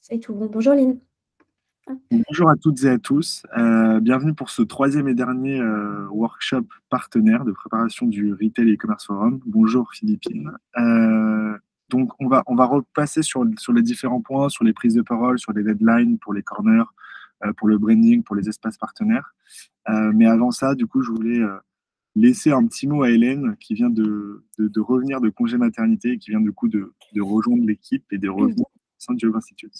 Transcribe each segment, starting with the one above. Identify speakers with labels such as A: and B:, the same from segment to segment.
A: C'est tout bon. Bonjour Lynn.
B: Bonjour à toutes et à tous. Bienvenue pour ce troisième et dernier workshop partenaire de préparation du Retail et e-commerce forum. Bonjour Philippine. Donc on va repasser sur les différents points, sur les prises de parole, sur les deadlines pour les corners, pour le branding, pour les espaces partenaires. Mais avant ça, du coup, je voulais laisser un petit mot à Hélène qui vient de revenir de congé maternité et qui vient du coup de rejoindre l'équipe et de revenir au sein de Job Institute.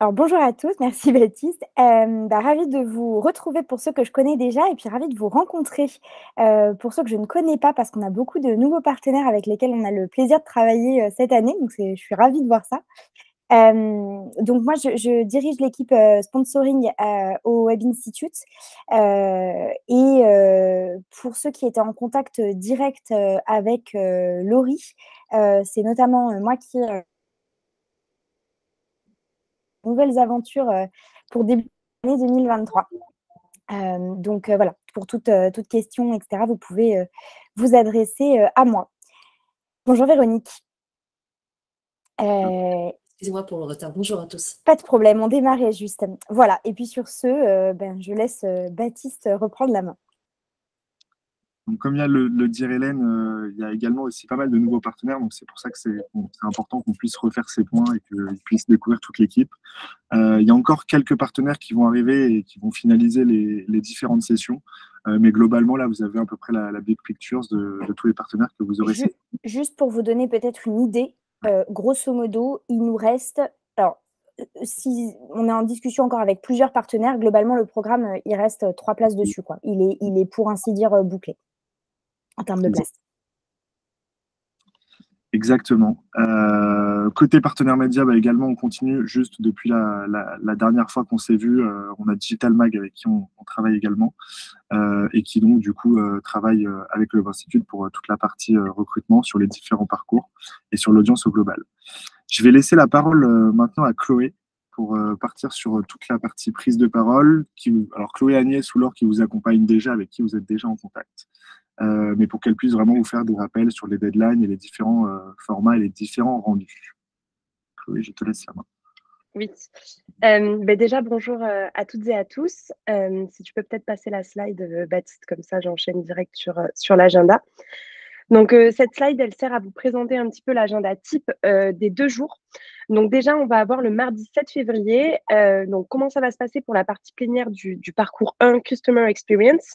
C: Alors bonjour à tous, merci Baptiste. Ravie de vous retrouver pour ceux que je connais déjà et puis ravie de vous rencontrer pour ceux que je ne connais pas parce qu'on a beaucoup de nouveaux partenaires avec lesquels on a le plaisir de travailler cette année. Donc je suis ravie de voir ça. Donc moi, je dirige l'équipe sponsoring au Web Institute pour ceux qui étaient en contact direct avec Laurie, c'est notamment moi qui nouvelles aventures pour début d'année 2023. Voilà, pour toute question, etc., vous pouvez vous adresser à moi. Bonjour Véronique.
A: Excusez-moi pour le retard. Bonjour à tous.
C: Pas de problème, on démarrait juste. Voilà, et puis sur ce, je laisse Baptiste reprendre la main.
B: Donc, comme vient de le dire Hélène, il y a également aussi pas mal de nouveaux partenaires. Donc, c'est pour ça que c'est important qu'on puisse refaire ces points et qu'ils puissent découvrir toute l'équipe. Il y a encore quelques partenaires qui vont arriver et qui vont finaliser les différentes sessions. Mais globalement, là, vous avez à peu près la big picture de tous les partenaires que vous aurez.
C: Juste pour vous donner peut-être une idée, grosso modo, il nous reste... Alors, si on est en discussion encore avec plusieurs partenaires, globalement, le programme, il reste 3 places dessus, quoi. Il est pour ainsi dire bouclé en termes de place.
B: Exactement. Côté partenaire média, également, on continue juste depuis la dernière fois qu'on s'est vu. On a Digital Mag avec qui on travaille également et qui donc du coup travaille avec le Institut pour toute la partie recrutement sur les différents parcours et sur l'audience au global. Je vais laisser la parole maintenant à Chloé pour partir sur toute la partie prise de parole. Alors Chloé, Agnès ou Laure qui vous accompagnent déjà, avec qui vous êtes déjà en contact. Mais pour qu'elle puisse vraiment vous faire des rappels sur les deadlines et les différents formats et les différents rendus. Chloé, je te laisse la main.
D: Oui. Déjà, bonjour à toutes et à tous. Si tu peux peut-être passer la slide, Baptiste, comme ça j'enchaîne direct sur l'agenda. Donc, cette slide, elle sert à vous présenter un petit peu l'agenda type des 2 jours. Donc déjà, on va avoir le mardi 7 février. Donc, comment ça va se passer pour la partie plénière du parcours 1 Customer Experience?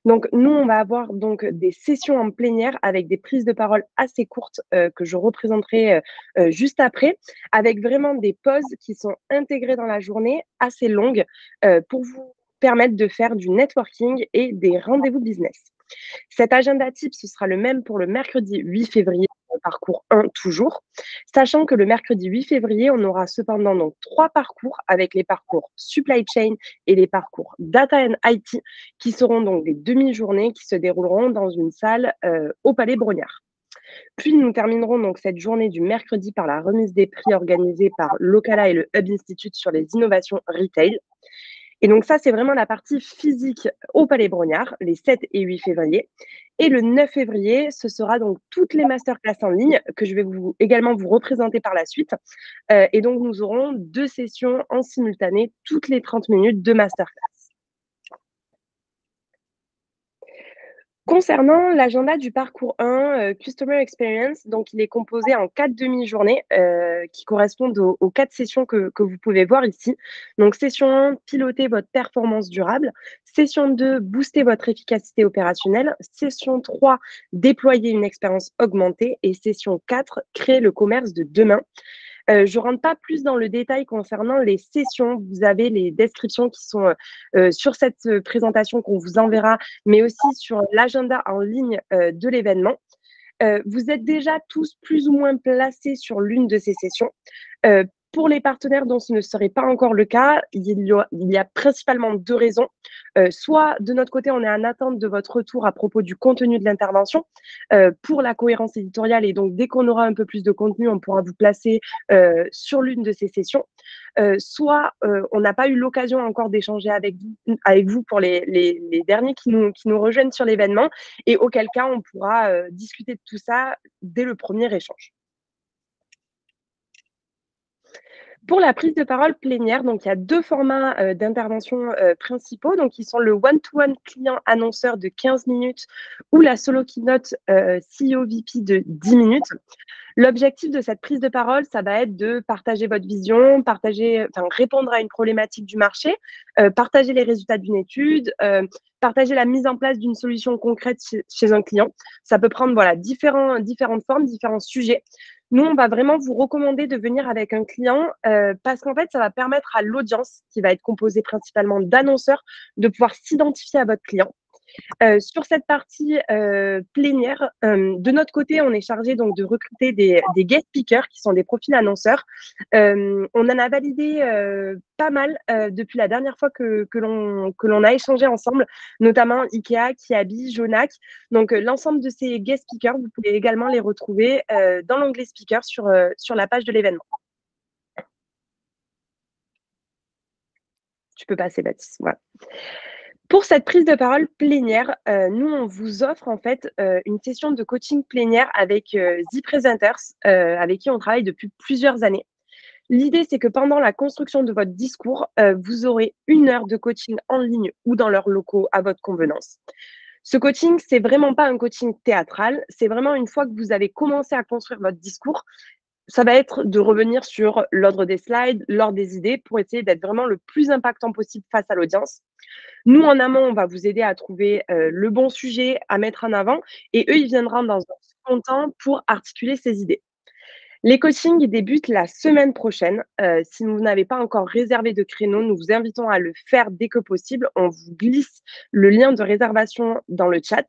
D: Donc, nous, on va avoir donc des sessions en plénière avec des prises de parole assez courtes que je représenterai juste après, avec vraiment des pauses qui sont intégrées dans la journée, assez longues, pour vous permettre de faire du networking et des rendez-vous business. Cet agenda type, ce sera le même pour le mercredi 8 février, parcours 1 toujours, sachant que le mercredi 8 février, on aura cependant donc 3 parcours avec les parcours supply chain et les parcours data and IT qui seront donc des demi-journées qui se dérouleront dans une salle au Palais Brognard. Puis nous terminerons donc cette journée du mercredi par la remise des prix organisée par Locala et le Hub Institute sur les innovations retail. Et donc ça, c'est vraiment la partie physique au Palais Brognard, les 7 et 8 février. Et le 9 février, ce sera donc toutes les masterclass en ligne que je vais également vous représenter par la suite. Et donc, nous aurons 2 sessions en simultané, toutes les 30 minutes de masterclass. Concernant l'agenda du parcours 1, Customer Experience, donc il est composé en 4 demi-journées qui correspondent aux 4 sessions que vous pouvez voir ici. Donc, session 1, piloter votre performance durable. Session 2, booster votre efficacité opérationnelle. Session 3, déployer une expérience augmentée. Et session 4, créer le commerce de demain. Je ne rentre pas plus dans le détail concernant les sessions. Vous avez les descriptions qui sont sur cette présentation qu'on vous enverra, mais aussi sur l'agenda en ligne de l'événement. Vous êtes déjà tous plus ou moins placés sur l'une de ces sessions. Pour les partenaires dont ce ne serait pas encore le cas, il y a principalement 2 raisons. Soit de notre côté, on est en attente de votre retour à propos du contenu de l'intervention pour la cohérence éditoriale. Et donc, dès qu'on aura un peu plus de contenu, on pourra vous placer sur l'une de ces sessions. Soit on n'a pas eu l'occasion encore d'échanger avec vous pour les derniers qui nous rejoignent sur l'événement. Et auquel cas, on pourra discuter de tout ça dès le premier échange. Pour la prise de parole plénière, donc il y a 2 formats, d'intervention, principaux, donc qui sont le one-to-one client-annonceur de 15 minutes ou la solo keynote, CEO VP de 10 minutes. L'objectif de cette prise de parole, ça va être de partager votre vision, répondre à une problématique du marché, partager les résultats d'une étude, partager la mise en place d'une solution concrète chez un client. Ça peut prendre voilà, différentes formes, différents sujets. Nous, on va vraiment vous recommander de venir avec un client parce qu'en fait, ça va permettre à l'audience, qui va être composée principalement d'annonceurs, de pouvoir s'identifier à votre client. Sur cette partie plénière, de notre côté, on est chargé donc de recruter des guest speakers qui sont des profils annonceurs. On en a validé pas mal depuis la dernière fois que l'on a échangé ensemble, notamment Ikea, Kiabi, Jonac. Donc, l'ensemble de ces guest speakers, vous pouvez également les retrouver dans l'onglet speaker sur la page de l'événement. Tu peux passer, Baptiste. Voilà. Pour cette prise de parole plénière, nous, on vous offre en fait une session de coaching plénière avec The Presenters, avec qui on travaille depuis plusieurs années. L'idée, c'est que pendant la construction de votre discours, vous aurez 1 heure de coaching en ligne ou dans leurs locaux à votre convenance. Ce coaching, c'est vraiment pas un coaching théâtral, c'est vraiment une fois que vous avez commencé à construire votre discours, ça va être de revenir sur l'ordre des slides, l'ordre des idées pour essayer d'être vraiment le plus impactant possible face à l'audience. Nous, en amont, on va vous aider à trouver le bon sujet à mettre en avant et eux, ils viendront dans un second temps pour articuler ces idées. Les coachings débutent la semaine prochaine. Si vous n'avez pas encore réservé de créneau, nous vous invitons à le faire dès que possible. On vous glisse le lien de réservation dans le chat.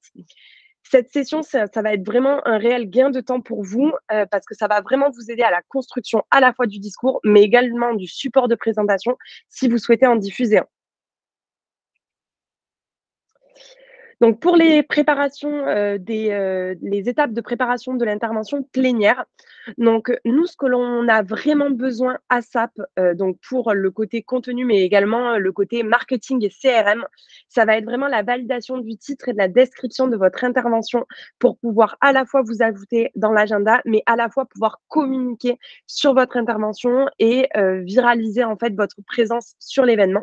D: Cette session, ça va être vraiment un réel gain de temps pour vous parce que ça va vraiment vous aider à la construction à la fois du discours, mais également du support de présentation si vous souhaitez en diffuser un. Donc, pour les préparations, les étapes de préparation de l'intervention plénière, donc nous, ce que l'on a vraiment besoin ASAP, donc pour le côté contenu, mais également le côté marketing et CRM, ça va être vraiment la validation du titre et de la description de votre intervention pour pouvoir à la fois vous ajouter dans l'agenda, mais à la fois pouvoir communiquer sur votre intervention et viraliser en fait votre présence sur l'événement.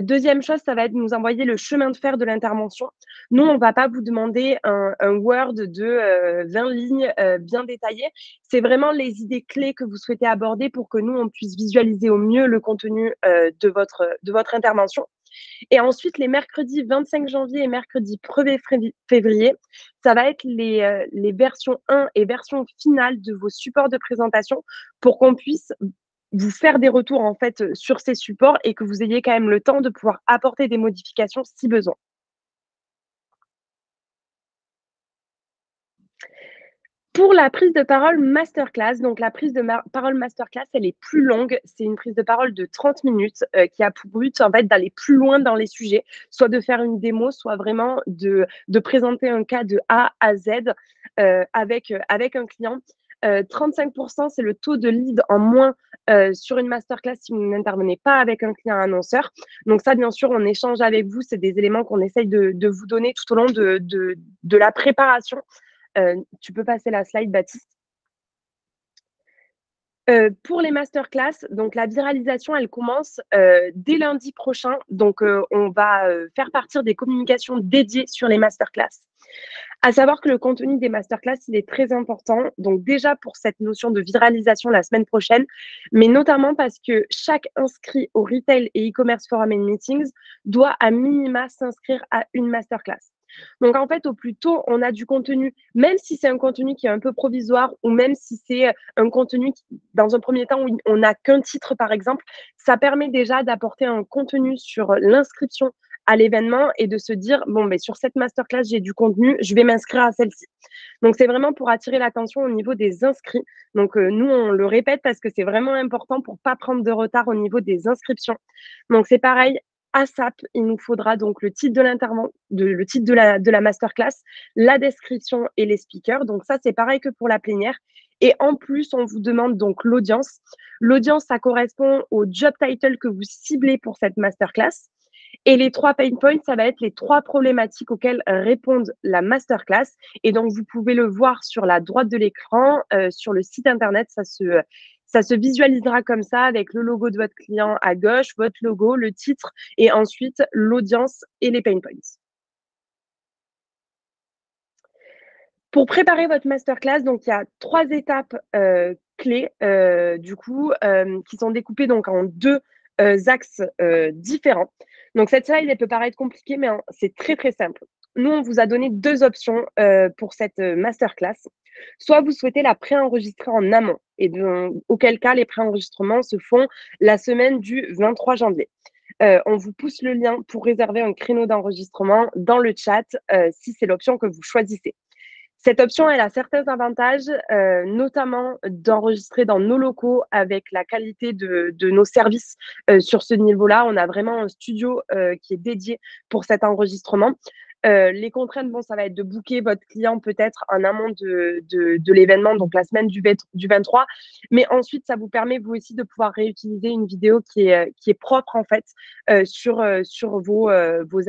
D: Deuxième chose, ça va être de nous envoyer le chemin de fer de l'intervention. Nous, on ne va pas vous demander un Word de 20 lignes bien détaillé. C'est vraiment les idées clés que vous souhaitez aborder pour que nous, on puisse visualiser au mieux le contenu de votre intervention. Et ensuite, les mercredis 25 janvier et mercredi 1er février, ça va être les versions 1 et version finale de vos supports de présentation pour qu'on puisse vous faire des retours en fait sur ces supports et que vous ayez quand même le temps de pouvoir apporter des modifications si besoin. Pour la prise de parole masterclass, donc la prise de parole masterclass, elle est plus longue. C'est une prise de parole de 30 minutes qui a pour but en fait d'aller plus loin dans les sujets, soit de faire une démo, soit vraiment de présenter un cas de A à Z avec un client. 35%, c'est le taux de lead en moins sur une masterclass si vous n'intervenez pas avec un client annonceur. Donc ça, bien sûr, on échange avec vous. C'est des éléments qu'on essaye de vous donner tout au long de la préparation. Tu peux passer la slide, Baptiste. Pour les masterclass, donc la viralisation, elle commence dès lundi prochain. Donc, on va faire partir des communications dédiées sur les masterclass. À savoir que le contenu des masterclass, il est très important. Donc, déjà pour cette notion de viralisation la semaine prochaine, mais notamment parce que chaque inscrit au Retail et e-commerce Forum and Meetings doit à minima s'inscrire à une masterclass. Donc, en fait, au plus tôt, on a du contenu, même si c'est un contenu qui est un peu provisoire ou même si c'est un contenu qui, dans un premier temps, où on n'a qu'un titre, par exemple, ça permet déjà d'apporter un contenu sur l'inscription à l'événement et de se dire, bon, mais sur cette masterclass, j'ai du contenu, je vais m'inscrire à celle-ci. Donc, c'est vraiment pour attirer l'attention au niveau des inscrits. Donc, nous, on le répète parce que c'est vraiment important pour ne pas prendre de retard au niveau des inscriptions. Donc, c'est pareil. ASAP, il nous faudra donc le titre de l'intervention, le titre de la masterclass, la description et les speakers. Donc ça, c'est pareil que pour la plénière. Et en plus, on vous demande donc l'audience. L'audience, ça correspond au job title que vous ciblez pour cette masterclass. Et les 3 pain points, ça va être les 3 problématiques auxquelles répondent la masterclass. Et donc, vous pouvez le voir sur la droite de l'écran, sur le site internet, Ça se visualisera comme ça avec le logo de votre client à gauche, votre logo, le titre et ensuite l'audience et les pain points. Pour préparer votre masterclass, donc il y a 3 étapes clés du coup qui sont découpées donc en 2 axes différents. Donc cette slide, elle peut paraître compliquée, mais c'est très, très simple. Nous, on vous a donné 2 options pour cette masterclass. Soit vous souhaitez la préenregistrer en amont et auquel cas les préenregistrements se font la semaine du 23 janvier. On vous pousse le lien pour réserver un créneau d'enregistrement dans le chat si c'est l'option que vous choisissez. Cette option, elle a certains avantages, notamment d'enregistrer dans nos locaux avec la qualité de nos services sur ce niveau-là. On a vraiment un studio qui est dédié pour cet enregistrement. Les contraintes, bon, ça va être de booker votre client peut-être en amont de l'événement, donc la semaine du 23. Mais ensuite, ça vous permet, vous aussi, de pouvoir réutiliser une vidéo qui est propre, en fait, sur vos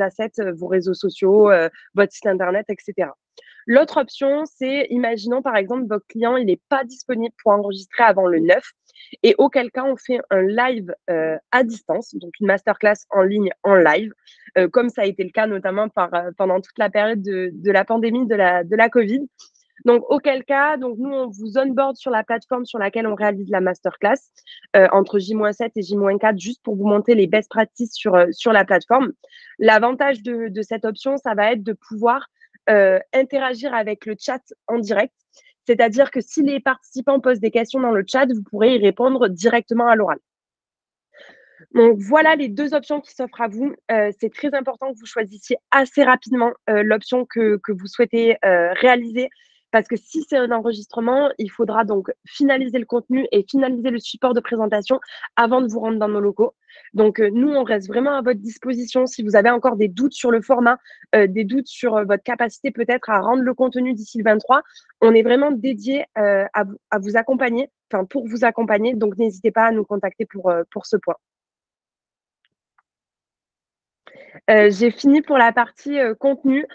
D: assets, vos réseaux sociaux, votre site Internet, etc. L'autre option, c'est, imaginons par exemple, votre client, il n'est pas disponible pour enregistrer avant le 9 et auquel cas, on fait un live à distance, donc une masterclass en ligne en live, comme ça a été le cas notamment pendant toute la période de la pandémie de la Covid. Donc, auquel cas, donc nous, on vous onboard sur la plateforme sur laquelle on réalise la masterclass entre J-7 et J-4, juste pour vous montrer les best practices sur la plateforme. L'avantage de cette option, ça va être de pouvoir interagir avec le chat en direct. C'est-à-dire que si les participants posent des questions dans le chat, vous pourrez y répondre directement à l'oral. Donc, voilà les 2 options qui s'offrent à vous. C'est très important que vous choisissiez assez rapidement l'option que vous souhaitez réaliser. Parce que si c'est un enregistrement, il faudra donc finaliser le contenu et finaliser le support de présentation avant de vous rendre dans nos locaux. Donc, nous, on reste vraiment à votre disposition. Si vous avez encore des doutes sur le format, des doutes sur votre capacité peut-être à rendre le contenu d'ici le 23, on est vraiment dédié à vous accompagner, enfin pour vous accompagner. Donc, n'hésitez pas à nous contacter pour ce point. J'ai fini pour la partie contenu.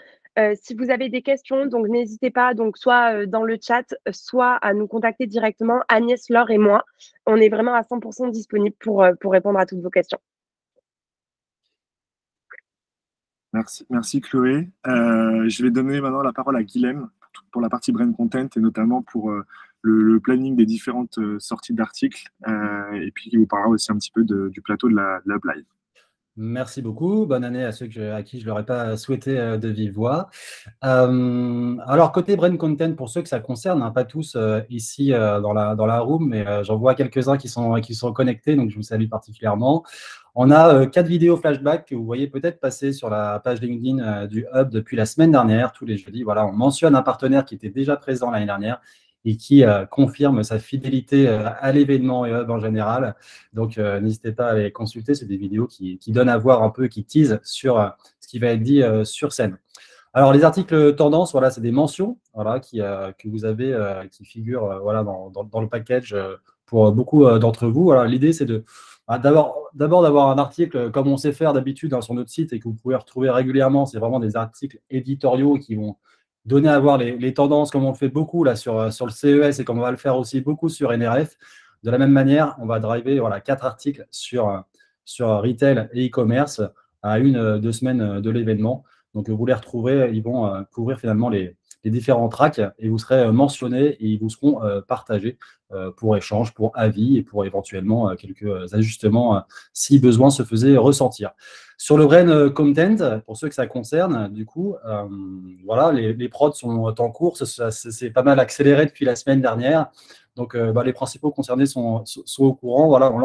D: Si vous avez des questions, donc n'hésitez pas, donc soit dans le chat, soit à nous contacter directement, Agnès, Laure et moi. On est vraiment à 100% disponible pour répondre à toutes vos questions.
B: Merci Chloé. Je vais donner maintenant la parole à Guilhem pour la partie Brain Content et notamment pour le planning des différentes sorties d'articles et puis qui vous parlera aussi un petit peu du plateau de la Hub Live.
E: Merci beaucoup. Bonne année à ceux à qui je ne l'aurais pas souhaité de vive voix. Alors, côté Brain Content, pour ceux que ça concerne, hein, pas tous ici dans la room, mais j'en vois quelques-uns qui sont connectés, donc je vous salue particulièrement. On a 4 vidéos flashback que vous voyez peut-être passer sur la page LinkedIn du Hub depuis la semaine dernière, tous les jeudis. Voilà, on mentionne un partenaire qui était déjà présent l'année dernière et qui confirme sa fidélité à l'événement et Hub en général. Donc, n'hésitez pas à les consulter. C'est des vidéos qui donnent à voir un peu, qui teasent sur ce qui va être dit sur scène. Alors, les articles tendance, voilà, c'est des mentions voilà, que vous avez, qui figurent voilà, dans le package pour beaucoup d'entre vous. Voilà, l'idée, c'est d'abord d'avoir un article comme on sait faire d'habitude sur notre site et que vous pouvez retrouver régulièrement. C'est vraiment des articles éditoriaux qui vont donner à voir les tendances, comme on le fait beaucoup là, sur le CES et comme on va le faire aussi beaucoup sur NRF. De la même manière, on va driver 4 articles sur retail et e-commerce à 1-2 semaines de l'événement. Donc, vous les retrouverez, ils vont couvrir finalement les différents tracks et vous serez mentionnés et ils vous seront partagés pour échange, pour avis et pour éventuellement quelques ajustements si besoin se faisait ressentir. Sur le Brain Content, pour ceux que ça concerne, du coup, voilà, les prods sont en cours, c'est pas mal accéléré depuis la semaine dernière. Donc, les principaux concernés sont au courant. Voilà, on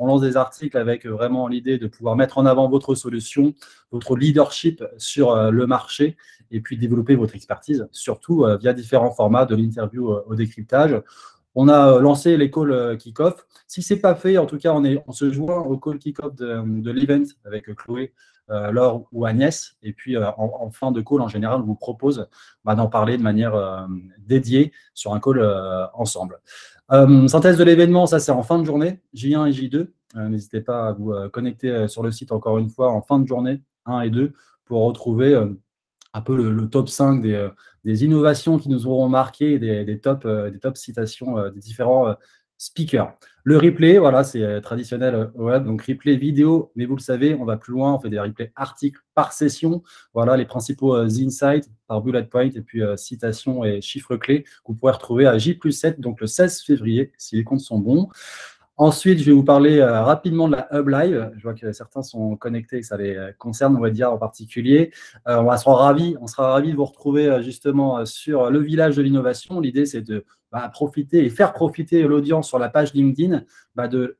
E: lance des articles avec vraiment l'idée de pouvoir mettre en avant votre solution, votre leadership sur le marché et puis développer votre expertise, surtout via différents formats, de l'interview au décryptage. On a lancé les calls kick-off. Si ce n'est pas fait, en tout cas, on se joint au call kick-off de l'event avec Chloé, Laure ou Agnès. Et puis, en fin de call, en général, on vous propose d'en parler de manière dédiée sur un call ensemble. Synthèse de l'événement, ça c'est en fin de journée, J1 et J2. N'hésitez pas à vous connecter sur le site encore une fois en fin de journée, 1 et 2, pour retrouver un peu le top 5 des innovations qui nous auront marqué, des top citations des différents speaker. Le replay, voilà, c'est traditionnel web, donc replay vidéo, mais vous le savez, on va plus loin, on fait des replays articles par session. Voilà les principaux insights par bullet point et puis citations et chiffres clés que vous pourrez retrouver à J+7, donc le 16 février, si les comptes sont bons. Ensuite, je vais vous parler rapidement de la Hub Live. Je vois que certains sont connectés, que ça les concerne, on va dire en particulier. On sera ravis de vous retrouver justement sur le village de l'innovation. L'idée, c'est de profiter et faire profiter l'audience sur la page LinkedIn de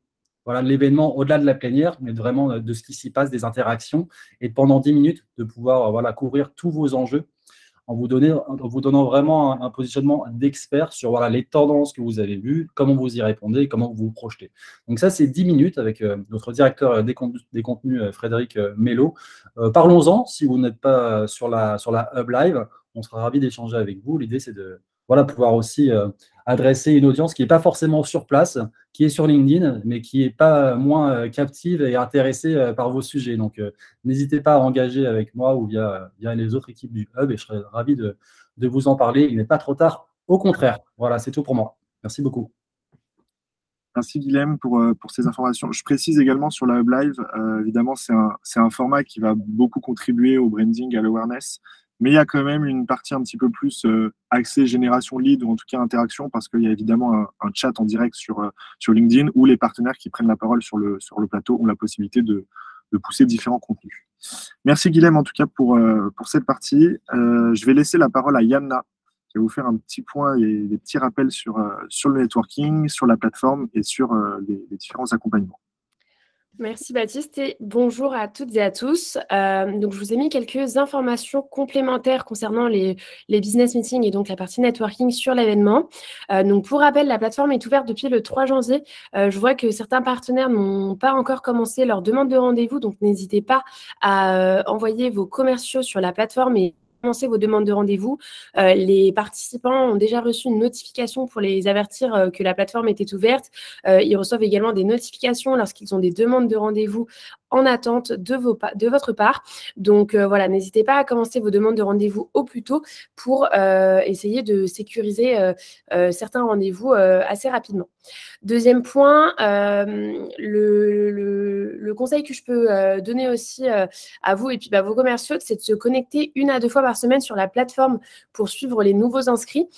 E: l'événement au-delà de la plénière, mais vraiment de ce qui s'y passe, des interactions, et pendant 10 minutes, de pouvoir couvrir tous vos enjeux en vous donnant vraiment un positionnement d'expert sur les tendances que vous avez vues, comment vous y répondez, comment vous vous projetez. Donc ça, c'est 10 minutes avec notre directeur des contenus, Frédéric Mello. Parlons-en, si vous n'êtes pas sur la Hub Live, on sera ravis d'échanger avec vous. L'idée, c'est de pouvoir aussi adresser une audience qui n'est pas forcément sur place, qui est sur LinkedIn, mais qui n'est pas moins captive et intéressée par vos sujets. Donc, n'hésitez pas à engager avec moi ou via les autres équipes du Hub et je serai ravi de vous en parler. Il n'est pas trop tard, au contraire. Voilà, c'est tout pour moi. Merci beaucoup.
B: Merci Guilhem pour ces informations. Je précise également sur la Hub Live, évidemment, c'est un format qui va beaucoup contribuer au branding, à l'awareness. Mais il y a quand même une partie un petit peu plus axée génération lead ou en tout cas interaction parce qu'il y a évidemment un chat en direct sur LinkedIn où les partenaires qui prennent la parole sur le plateau ont la possibilité de pousser différents contenus. Merci Guilhem en tout cas pour cette partie. Je vais laisser la parole à Yanna qui va vous faire un petit point et des petits rappels sur le networking, sur la plateforme et sur les différents accompagnements.
F: Merci Baptiste et bonjour à toutes et à tous. Donc je vous ai mis quelques informations complémentaires concernant les business meetings et donc la partie networking sur l'événement. Donc pour rappel, la plateforme est ouverte depuis le 3 janvier. Je vois que certains partenaires n'ont pas encore commencé leur demande de rendez-vous, donc n'hésitez pas à envoyer vos commerciaux sur la plateforme et commencer vos demandes de rendez-vous. Les participants ont déjà reçu une notification pour les avertir que la plateforme était ouverte. Ils reçoivent également des notifications lorsqu'ils ont des demandes de rendez-vous en attente de votre part. Donc voilà, n'hésitez pas à commencer vos demandes de rendez-vous au plus tôt pour essayer de sécuriser certains rendez-vous assez rapidement. Deuxième point, le conseil que je peux donner aussi à vous et puis vos commerciaux, c'est de se connecter 1 à 2 fois par semaine sur la plateforme pour suivre les nouveaux inscrits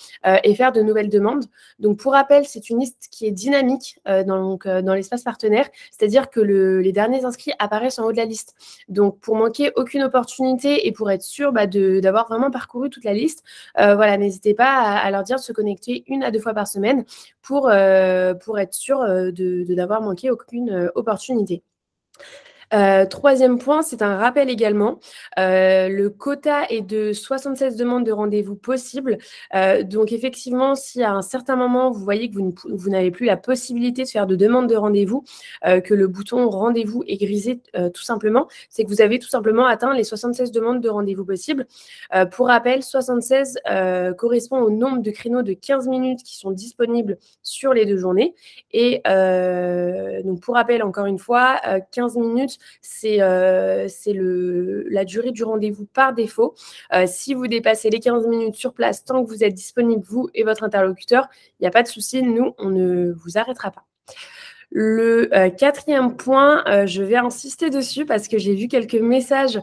F: et faire de nouvelles demandes. Donc pour rappel, c'est une liste qui est dynamique dans l'espace partenaire, c'est-à-dire que les derniers inscrits apparaissent en haut de la liste. Donc pour manquer aucune opportunité et pour être sûr d'avoir vraiment parcouru toute la liste, voilà, n'hésitez pas à leur dire de se connecter 1 à 2 fois par semaine pour être sûr de n'avoir manqué aucune opportunité. Troisième point, c'est un rappel également. Le quota est de 76 demandes de rendez-vous possibles. Donc, effectivement, si à un certain moment, vous voyez que vous n'avez plus la possibilité de faire de demande de rendez-vous, que le bouton rendez-vous est grisé tout simplement, c'est que vous avez tout simplement atteint les 76 demandes de rendez-vous possibles. Pour rappel, 76 correspond au nombre de créneaux de 15 minutes qui sont disponibles sur les 2 journées. Et donc, pour rappel, encore une fois, 15 minutes, c'est la durée du rendez-vous par défaut. Si vous dépassez les 15 minutes sur place, tant que vous êtes disponible, vous et votre interlocuteur, il n'y a pas de souci, nous, on ne vous arrêtera pas. Le 4e point, je vais insister dessus parce que j'ai vu quelques messages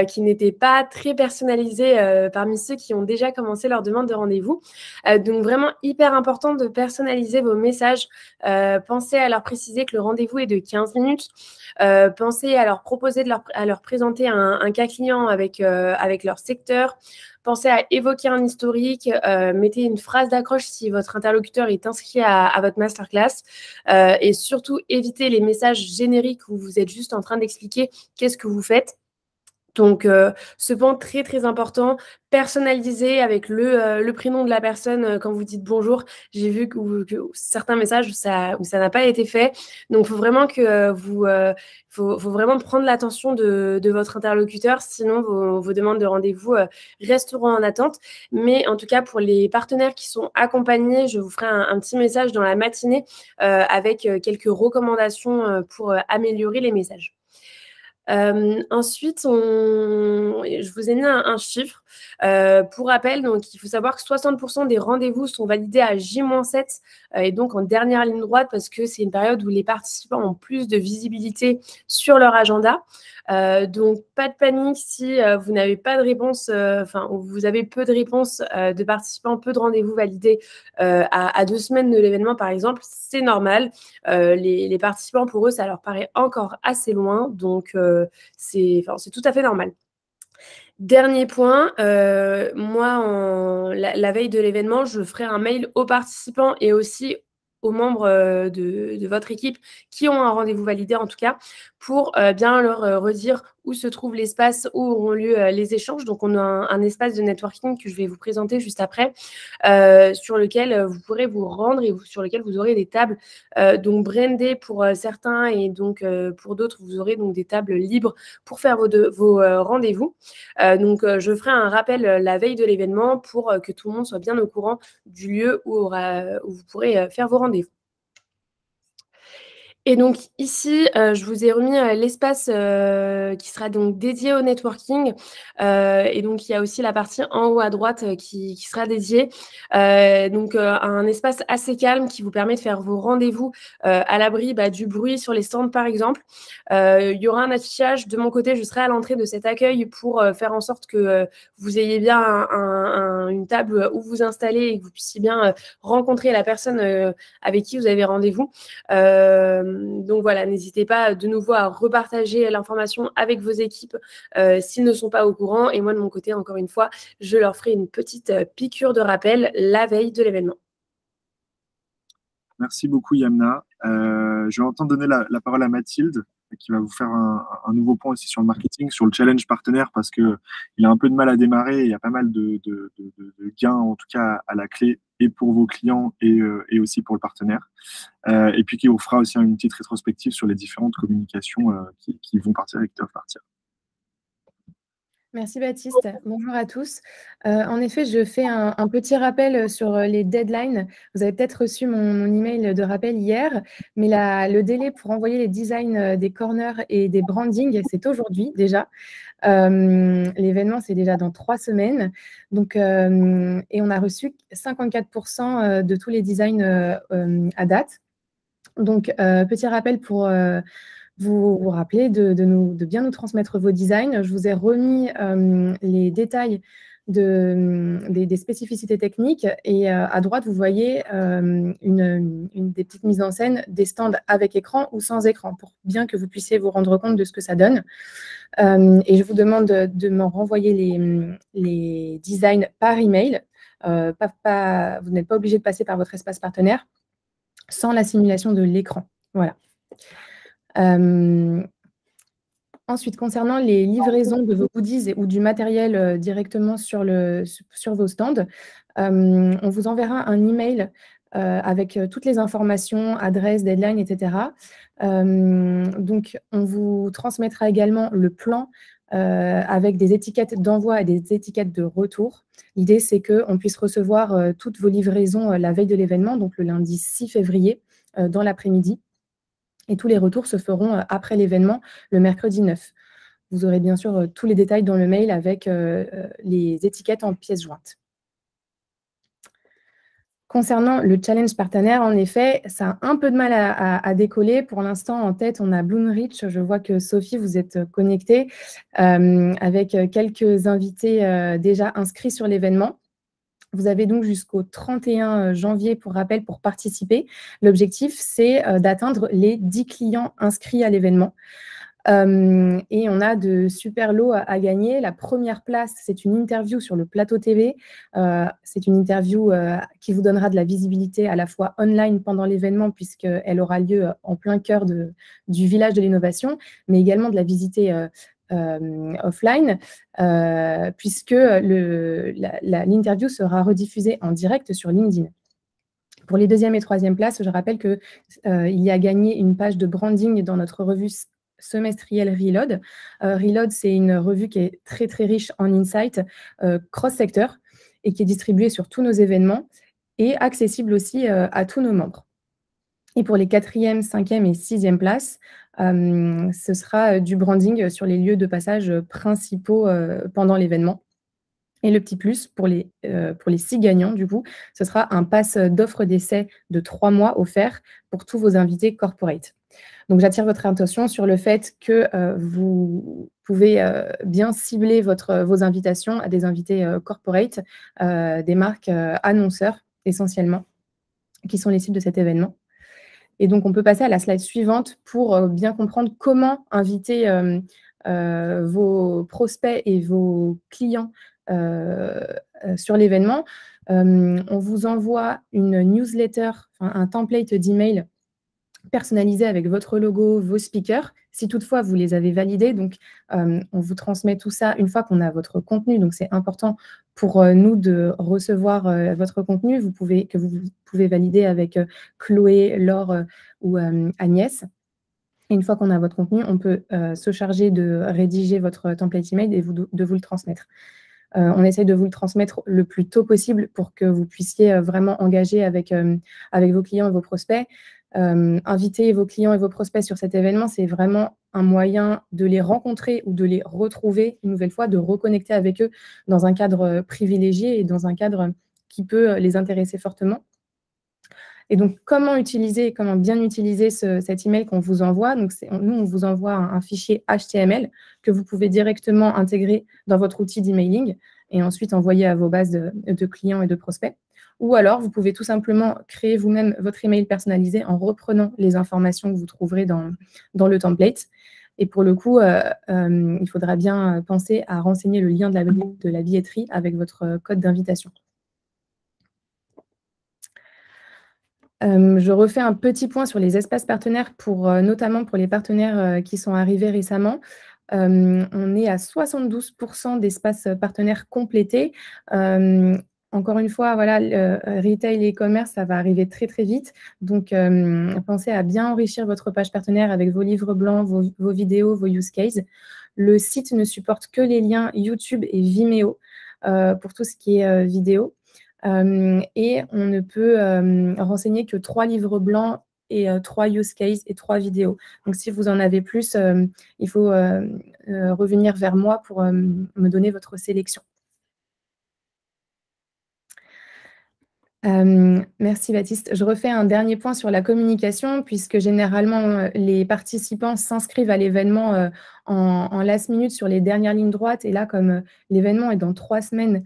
F: qui n'étaient pas très personnalisés parmi ceux qui ont déjà commencé leur demande de rendez-vous. Donc vraiment hyper important de personnaliser vos messages. Pensez à leur préciser que le rendez-vous est de 15 minutes. Pensez à leur proposer à leur présenter un cas client avec leur secteur. Pensez à évoquer un historique, mettez une phrase d'accroche si votre interlocuteur est inscrit à votre masterclass et surtout évitez les messages génériques où vous êtes juste en train d'expliquer qu'est-ce que vous faites. Donc, ce point très, très important, personnalisé avec le prénom de la personne quand vous dites bonjour. J'ai vu que certains messages où ça n'a pas été fait. Donc, il faut vraiment que faut vraiment prendre l'attention de votre interlocuteur. Sinon, vos demandes de rendez-vous resteront en attente. Mais en tout cas, pour les partenaires qui sont accompagnés, je vous ferai un petit message dans la matinée avec quelques recommandations pour améliorer les messages. Ensuite, je vous ai mis un chiffre. Pour rappel, donc, il faut savoir que 60% des rendez-vous sont validés à J-7 et donc en dernière ligne droite parce que c'est une période où les participants ont plus de visibilité sur leur agenda. Donc, pas de panique si vous n'avez pas de réponse, ou vous avez peu de réponses de participants, peu de rendez-vous validés à 2 semaines de l'événement, par exemple, c'est normal. Les participants, pour eux, ça leur paraît encore assez loin, donc c'est tout à fait normal. Dernier point, moi, la veille de l'événement, je ferai un mail aux participants et aussi aux membres de votre équipe qui ont un rendez-vous validé en tout cas, pour bien leur redire où se trouve l'espace où auront lieu les échanges. Donc, on a un espace de networking que je vais vous présenter juste après, sur lequel vous pourrez vous rendre et sur lequel vous aurez des tables donc brandées pour certains et donc pour d'autres, vous aurez donc des tables libres pour faire vos rendez-vous. Donc, je ferai un rappel la veille de l'événement pour que tout le monde soit bien au courant du lieu où vous pourrez faire vos rendez-vous. Et donc ici, je vous ai remis l'espace qui sera donc dédié au networking. Et donc, il y a aussi la partie en haut à droite qui sera dédiée. Donc, un espace assez calme qui vous permet de faire vos rendez-vous à l'abri du bruit sur les stands, par exemple. Il y aura un affichage. De mon côté, je serai à l'entrée de cet accueil pour faire en sorte que vous ayez bien une table où vous installer et que vous puissiez bien rencontrer la personne avec qui vous avez rendez-vous. Donc voilà, n'hésitez pas de nouveau à repartager l'information avec vos équipes s'ils ne sont pas au courant. Et moi, de mon côté, encore une fois, je leur ferai une petite piqûre de rappel la veille de l'événement.
B: Merci beaucoup, Yamna. Je vais entendre donner la parole à Mathilde, qui va vous faire un nouveau point aussi sur le marketing, sur le challenge partenaire, parce qu'il a un peu de mal à démarrer et il y a pas mal de gains, en tout cas à la clé, et pour vos clients et aussi pour le partenaire. Et puis qui vous fera aussi une petite rétrospective sur les différentes communications qui vont partir et qui doivent partir.
G: Merci Baptiste. Bonjour à tous. En effet, je fais un petit rappel sur les deadlines. Vous avez peut-être reçu mon email de rappel hier, mais le délai pour envoyer les designs des corners et des brandings, c'est aujourd'hui déjà. L'événement, c'est déjà dans 3 semaines. Donc, et on a reçu 54% de tous les designs à date. Donc, petit rappel pour vous rappeler de bien nous transmettre vos designs. Je vous ai remis les détails des spécificités techniques et à droite, vous voyez des petites mises en scène des stands avec écran ou sans écran pour bien que vous puissiez vous rendre compte de ce que ça donne. Et je vous demande de me renvoyer les designs par email. Vous n'êtes pas obligé de passer par votre espace partenaire sans la simulation de l'écran. Voilà. Ensuite, concernant les livraisons de vos goodies ou du matériel directement sur vos stands, on vous enverra un email avec toutes les informations, adresses, deadlines, etc. Donc, on vous transmettra également le plan avec des étiquettes d'envoi et des étiquettes de retour. L'idée, c'est qu'on puisse recevoir toutes vos livraisons la veille de l'événement, donc le lundi 6 février, dans l'après-midi. Et tous les retours se feront après l'événement, le mercredi 9. Vous aurez bien sûr tous les détails dans le mail avec les étiquettes en pièces jointes. Concernant le challenge partenaire, en effet, ça a un peu de mal à décoller. Pour l'instant, en tête, on a Bloomreach. Je vois que Sophie, vous êtes connectée avec quelques invités déjà inscrits sur l'événement. Vous avez donc jusqu'au 31 janvier, pour rappel, pour participer. L'objectif, c'est d'atteindre les 10 clients inscrits à l'événement. Et on a de super lots à gagner. La première place, c'est une interview sur le plateau TV. C'est une interview qui vous donnera de la visibilité à la fois online pendant l'événement, puisqu'elle aura lieu en plein cœur du village de l'innovation, mais également de la visiter offline, puisque l'interview sera rediffusée en direct sur LinkedIn. Pour les 2e et 3e places, je rappelle qu'il y a gagné une page de branding dans notre revue semestrielle Reload. Reload, c'est une revue qui est très, très riche en insights cross-secteur et qui est distribuée sur tous nos événements et accessible aussi à tous nos membres. Et pour les 4e, 5e et 6e places, ce sera du branding sur les lieux de passage principaux pendant l'événement. Et le petit plus pour les 6 gagnants, du coup, ce sera un pass d'offre d'essai de 3 mois offert pour tous vos invités corporate. Donc, j'attire votre attention sur le fait que vous pouvez bien cibler vos invitations à des invités corporate, des marques annonceurs essentiellement, qui sont les cibles de cet événement. Et donc, on peut passer à la slide suivante pour bien comprendre comment inviter vos prospects et vos clients sur l'événement. On vous envoie une newsletter, un template d'email personnalisé avec votre logo, vos speakers, si toutefois vous les avez validés. Donc, on vous transmet tout ça une fois qu'on a votre contenu. Donc, c'est important pour nous de recevoir votre contenu que vous pouvez valider avec Chloé, Laure ou Agnès. Et une fois qu'on a votre contenu, on peut se charger de rédiger votre template email et de vous le transmettre. On essaye de vous le transmettre le plus tôt possible pour que vous puissiez vraiment engager avec vos clients et vos prospects. Inviter vos clients et vos prospects sur cet événement, c'est vraiment un moyen de les rencontrer ou de les retrouver une nouvelle fois, de reconnecter avec eux dans un cadre privilégié et dans un cadre qui peut les intéresser fortement. Et donc, comment bien utiliser cet email qu'on vous envoie? Donc, nous, on vous envoie un fichier HTML que vous pouvez directement intégrer dans votre outil d'emailing et ensuite envoyer à vos bases de clients et de prospects. Ou alors, vous pouvez tout simplement créer vous-même votre email personnalisé en reprenant les informations que vous trouverez dans le template. Et pour le coup, il faudra bien penser à renseigner le lien de la billetterie avec votre code d'invitation. Je refais un petit point sur les espaces partenaires, notamment pour les partenaires qui sont arrivés récemment. On est à 72% d'espaces partenaires complétés. Encore une fois, voilà, le retail et e-commerce, ça va arriver très, très vite. Donc, pensez à bien enrichir votre page partenaire avec vos livres blancs, vos vidéos, vos use cases. Le site ne supporte que les liens YouTube et Vimeo pour tout ce qui est vidéo. Et on ne peut renseigner que 3 livres blancs et 3 use cases et 3 vidéos. Donc, si vous en avez plus, il faut revenir vers moi pour me donner votre sélection. Merci Baptiste. Je refais un dernier point sur la communication, puisque généralement, les participants s'inscrivent à l'événement en last minute sur les dernières lignes droites. Et là, comme l'événement est dans 3 semaines,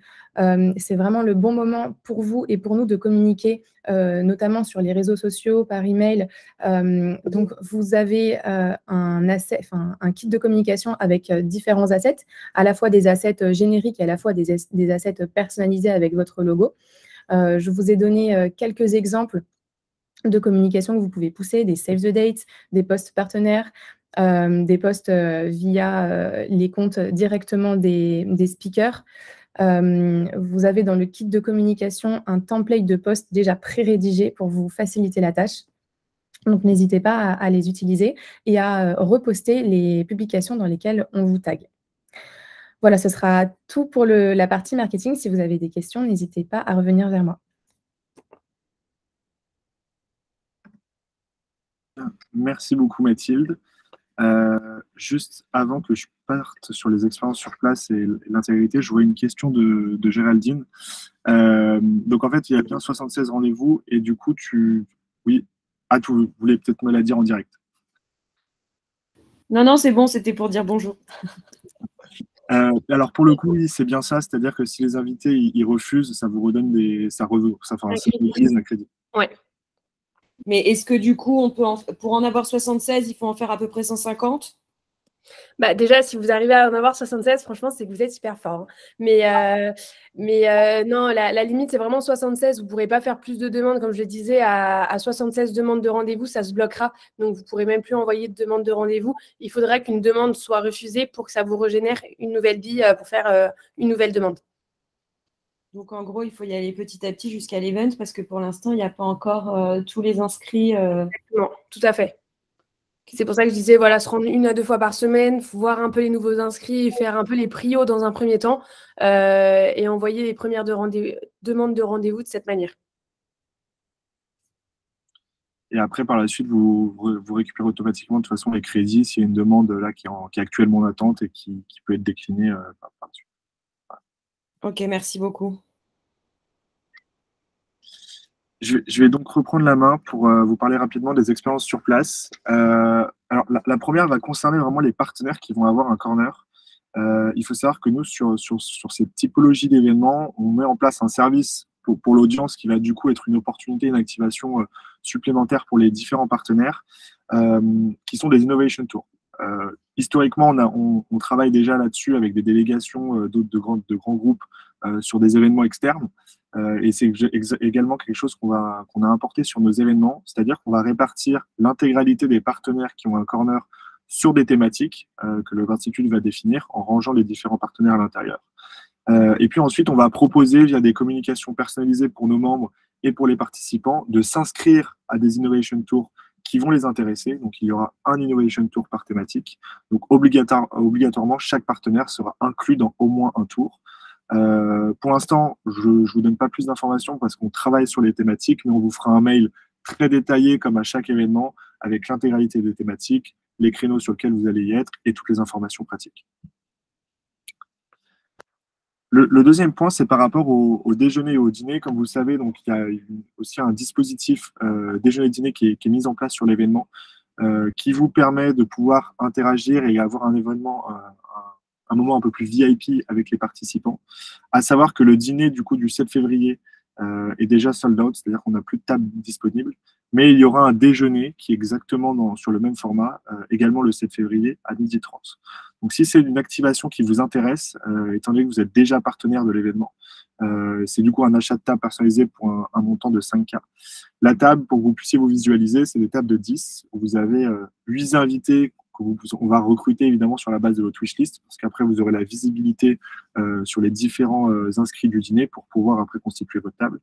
G: c'est vraiment le bon moment pour vous et pour nous de communiquer, notamment sur les réseaux sociaux, par email. Donc, vous avez un kit de communication avec différents assets, à la fois des assets génériques et à la fois des assets personnalisés avec votre logo. Je vous ai donné quelques exemples de communication que vous pouvez pousser, des save the date, des posts partenaires, des posts via les comptes directement des speakers. Vous avez dans le kit de communication un template de post déjà pré-rédigé pour vous faciliter la tâche. Donc, n'hésitez pas à les utiliser et à reposter les publications dans lesquelles on vous tag. Voilà, ce sera tout pour la partie marketing. Si vous avez des questions, n'hésitez pas à revenir vers moi.
B: Merci beaucoup Mathilde. Juste avant que je parte sur les expériences sur place et l'intégrité, je vois une question de Géraldine. Donc en fait, il y a bien 76 rendez-vous et du coup, oui, vous voulez peut-être me la dire en direct.
A: Non, c'est bon, c'était pour dire bonjour.
B: Alors pour le coup, oui, c'est bien ça, c'est-à-dire que si les invités ils refusent, ça vous redonne ça utilise un crédit.
A: Ouais. Mais est-ce que du coup, pour en avoir 76, il faut en faire à peu près 150?
F: Bah, déjà, si vous arrivez à en avoir 76, franchement, c'est que vous êtes super fort. Hein. Mais non, la limite, c'est vraiment 76. Vous ne pourrez pas faire plus de demandes. Comme je le disais, à 76 demandes de rendez-vous, ça se bloquera. Donc, vous ne pourrez même plus envoyer de demande de rendez-vous. Il faudra qu'une demande soit refusée pour que ça vous régénère une nouvelle bille pour faire une nouvelle demande.
A: Donc, en gros, il faut y aller petit à petit jusqu'à l'event parce que pour l'instant, il n'y a pas encore tous les inscrits.
F: Exactement, tout à fait. C'est pour ça que je disais, voilà, se rendre 1 à 2 fois par semaine, voir un peu les nouveaux inscrits et faire un peu les prios dans un premier temps et envoyer les premières demandes de rendez-vous de cette manière.
B: Et après, par la suite, vous récupérez automatiquement de toute façon les crédits s'il y a une demande là qui est actuellement en attente et qui peut être déclinée par la suite.
A: Ok, merci beaucoup.
B: Je vais donc reprendre la main pour vous parler rapidement des expériences sur place. Alors, la première va concerner vraiment les partenaires qui vont avoir un corner. Il faut savoir que nous, sur cette typologie d'événements, on met en place un service pour l'audience qui va du coup être une opportunité, une activation supplémentaire pour les différents partenaires, qui sont des Innovation Tours. Historiquement, on travaille déjà là-dessus avec des délégations de grands groupes sur des événements externes. Et c'est également quelque chose qu'on a importé sur nos événements, c'est-à-dire qu'on va répartir l'intégralité des partenaires qui ont un corner sur des thématiques que le Verticule va définir en rangeant les différents partenaires à l'intérieur. Et puis ensuite, on va proposer via des communications personnalisées pour nos membres et pour les participants de s'inscrire à des Innovation Tours qui vont les intéresser. Donc, il y aura un Innovation Tour par thématique. Donc, obligatoirement, chaque partenaire sera inclus dans au moins un tour. Pour l'instant, je ne vous donne pas plus d'informations parce qu'on travaille sur les thématiques, mais on vous fera un mail très détaillé comme à chaque événement avec l'intégralité des thématiques, les créneaux sur lesquels vous allez y être et toutes les informations pratiques. Le deuxième point, c'est par rapport au déjeuner et au dîner. Comme vous le savez, donc, il y a aussi un dispositif déjeuner-dîner qui est mis en place sur l'événement qui vous permet de pouvoir interagir et avoir un événement, un moment un peu plus VIP avec les participants. À savoir que le dîner du coup du 7 février est déjà sold out, c'est-à-dire qu'on n'a plus de table disponible, mais il y aura un déjeuner qui est exactement sur le même format, également le 7 février à 12h30. Donc si c'est une activation qui vous intéresse, étant donné que vous êtes déjà partenaire de l'événement, c'est du coup un achat de table personnalisé pour un montant de 5K. La table, pour que vous puissiez vous visualiser, c'est des tables de 10, où vous avez 8 invités on va recruter évidemment sur la base de votre wishlist, parce qu'après vous aurez la visibilité sur les différents inscrits du dîner pour pouvoir après constituer votre table,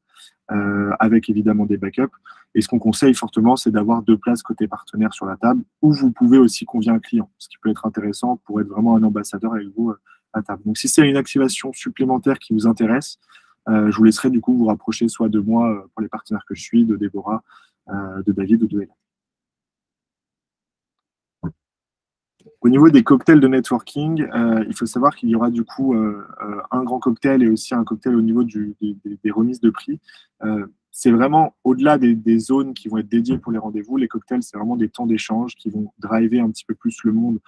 B: avec évidemment des backups. Et ce qu'on conseille fortement, c'est d'avoir 2 places côté partenaire sur la table, où vous pouvez aussi convier un client, ce qui peut être intéressant pour être vraiment un ambassadeur avec vous à table. Donc si c'est une activation supplémentaire qui vous intéresse, je vous laisserai du coup vous rapprocher soit de moi pour les partenaires que je suis, de Déborah, de David ou de Hélène. Au niveau des cocktails de networking, il faut savoir qu'il y aura du coup un grand cocktail et aussi un cocktail au niveau des remises de prix. C'est vraiment au-delà des zones qui vont être dédiées pour les rendez-vous. Les cocktails, c'est vraiment des temps d'échange qui vont driver un petit peu plus le monde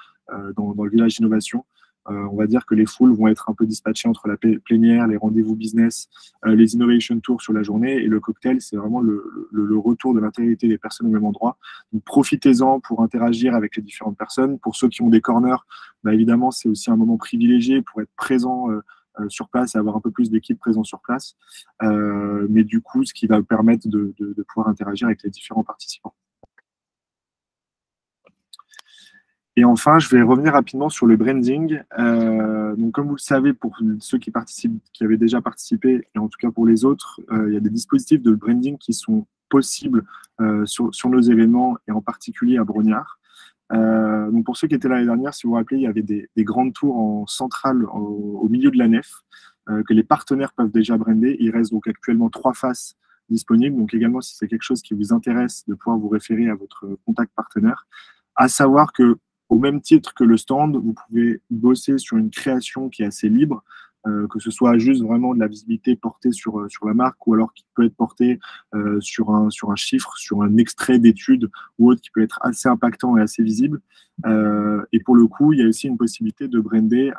B: dans le village d'innovation. On va dire que les foules vont être un peu dispatchées entre la plénière, les rendez-vous business, les innovation tours sur la journée, et le cocktail, c'est vraiment le retour de l'intégrité des personnes au même endroit. Donc profitez-en pour interagir avec les différentes personnes. Pour ceux qui ont des corners, bah, évidemment, c'est aussi un moment privilégié pour être présent sur place et avoir un peu plus d'équipes présentes sur place. Mais du coup, ce qui va permettre de pouvoir interagir avec les différents participants. Et enfin, je vais revenir rapidement sur le branding. Donc, comme vous le savez, pour ceux qui avaient déjà participé, et en tout cas pour les autres, il y a des dispositifs de branding qui sont possibles sur nos événements, et en particulier à Brognard. Donc pour ceux qui étaient là l'année dernière, si vous vous rappelez, il y avait des grandes tours en centrale au milieu de la nef que les partenaires peuvent déjà brander. Il reste donc actuellement 3 faces disponibles. Donc également, si c'est quelque chose qui vous intéresse, de pouvoir vous référer à votre contact partenaire. À savoir que, au même titre que le stand, vous pouvez bosser sur une création qui est assez libre, que ce soit juste vraiment de la visibilité portée sur la marque, ou alors qui peut être portée sur un chiffre, sur un extrait d'étude ou autre qui peut être assez impactant et assez visible. Et pour le coup, il y a aussi une possibilité de brander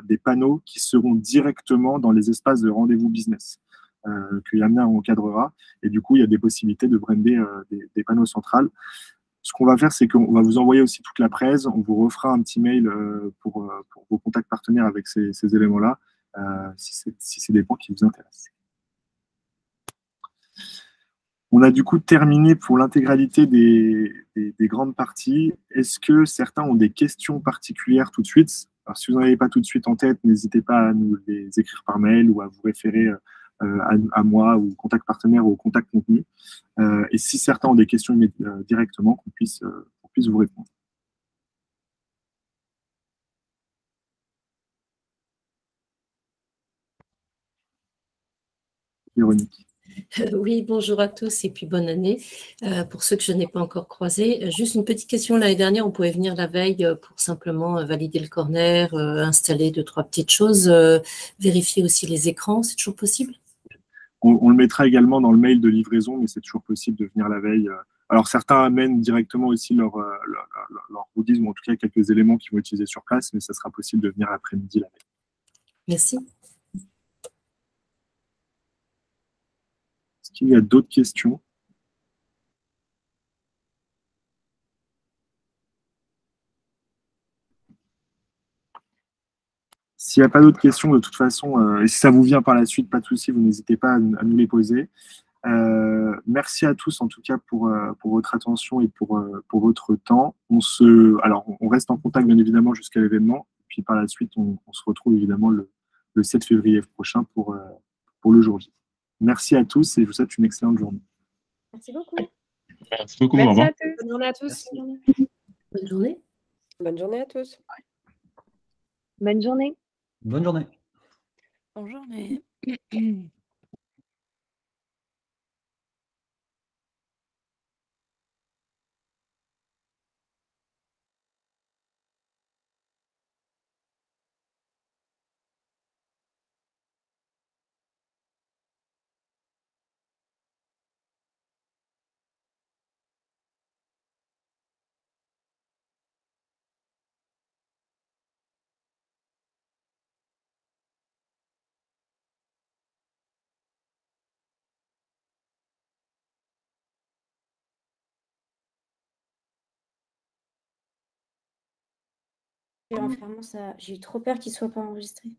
B: des panneaux qui seront directement dans les espaces de rendez-vous business que Yamna encadrera. Et du coup, il y a des possibilités de brander des panneaux centrales. Ce qu'on va faire, c'est qu'on va vous envoyer aussi toute la presse. On vous refera un petit mail pour vos contacts partenaires avec ces éléments-là, si c'est des points qui vous intéressent. On a du coup terminé pour l'intégralité des grandes parties. Est-ce que certains ont des questions particulières tout de suite? Alors, si vous n'en avez pas tout de suite en tête, n'hésitez pas à nous les écrire par mail ou à vous référer à moi, ou au contact partenaire, ou au contact contenu. Et si certains ont des questions directement, qu'on puisse vous répondre. Véronique.
H: Oui, bonjour à tous et puis bonne année. Pour ceux que je n'ai pas encore croisés, juste une petite question. L'année dernière, on pouvait venir la veille pour simplement valider le corner, installer 2-3 petites choses, vérifier aussi les écrans. C'est toujours possible?
B: On le mettra également dans le mail de livraison, mais c'est toujours possible de venir la veille. Alors certains amènent directement aussi leur goodies, ou en tout cas quelques éléments qu'ils vont utiliser sur place, mais ça sera possible de venir l'après-midi la veille.
H: Merci.
B: Est-ce qu'il y a d'autres questions? S'il n'y a pas d'autres questions, de toute façon, et si ça vous vient par la suite, pas de souci, vous n'hésitez pas à nous les poser. Merci à tous en tout cas pour votre attention et pour votre temps. Alors, on reste en contact bien évidemment jusqu'à l'événement. Puis par la suite, on se retrouve évidemment le 7 février prochain pour le jour J. Merci à tous et je vous souhaite une excellente journée.
C: Merci beaucoup.
I: Merci beaucoup.
F: Merci
I: Au revoir.
F: à tous. Bonne journée à tous.
H: Bonne journée.
D: Bonne journée à tous.
J: Bonne journée.
E: Bonne journée.
K: Bonne journée.
C: J'ai eu trop peur qu'il ne soit pas enregistré.